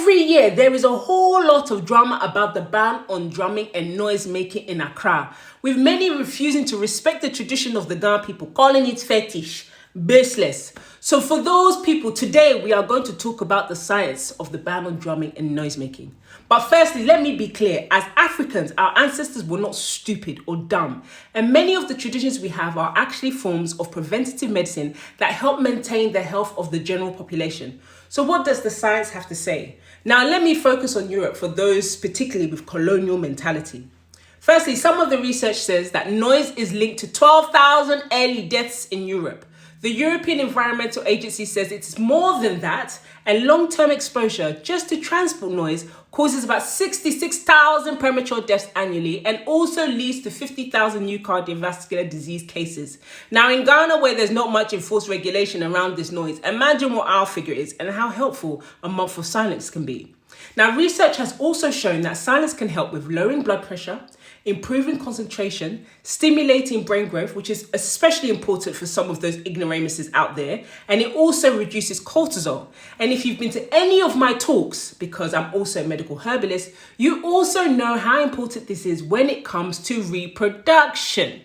Every year, there is a whole lot of drama about the ban on drumming and noise making in Accra, with many refusing to respect the tradition of the Ghana people, calling it fetish, baseless. So for those people, today we are going to talk about the science of the ban on drumming and noise making. But firstly, let me be clear, as Africans, our ancestors were not stupid or dumb, and many of the traditions we have are actually forms of preventative medicine that help maintain the health of the general population. So what does the science have to say? Now, let me focus on Europe for those particularly with colonial mentality. Firstly, some of the research says that noise is linked to 12,000 early deaths in Europe. The European Environmental Agency says it's more than that, and long-term exposure just to transport noise causes about 66,000 premature deaths annually and also leads to 50,000 new cardiovascular disease cases. Now, in Ghana, where there's not much enforced regulation around this noise, imagine what our figure is and how helpful a month of silence can be. Now, research has also shown that silence can help with lowering blood pressure, improving concentration, stimulating brain growth, which is especially important for some of those ignoramuses out there, and it also reduces cortisol. And if you've been to any of my talks, because I'm also a medical herbalist, you also know how important this is when it comes to reproduction.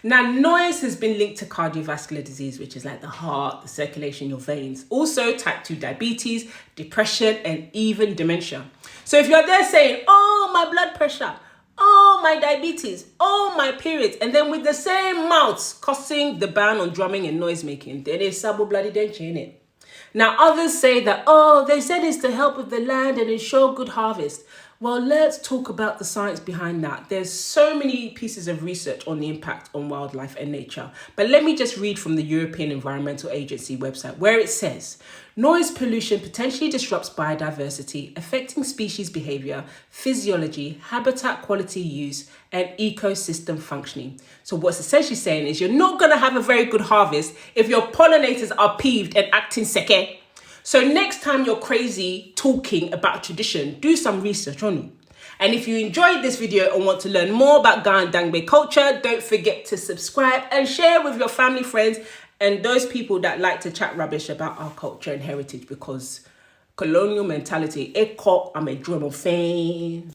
Now, noise has been linked to cardiovascular disease, which is like the heart, the circulation, your veins. Also, type 2 diabetes, depression, and even dementia. So if you're there saying, oh, my blood pressure, oh, my diabetes, oh, my periods, and then with the same mouths cussing the ban on drumming and noise making, then it's sabo bloody denche, innit? Now, others say that, oh, they said it's to help with the land and ensure good harvest. Well, let's talk about the science behind that. There's so many pieces of research on the impact on wildlife and nature. But let me just read from the European Environmental Agency website, where it says, noise pollution potentially disrupts biodiversity, affecting species behavior, physiology, habitat quality use, and ecosystem functioning. So what's essentially saying is you're not going to have a very good harvest if your pollinators are peeved and acting seke. So next time you're crazy talking about tradition, do some research on it. And if you enjoyed this video and want to learn more about Ga and Dangbe culture, don't forget to subscribe and share with your family, friends, and those people that like to chat rubbish about our culture and heritage, because colonial mentality, I'm a drum of fame.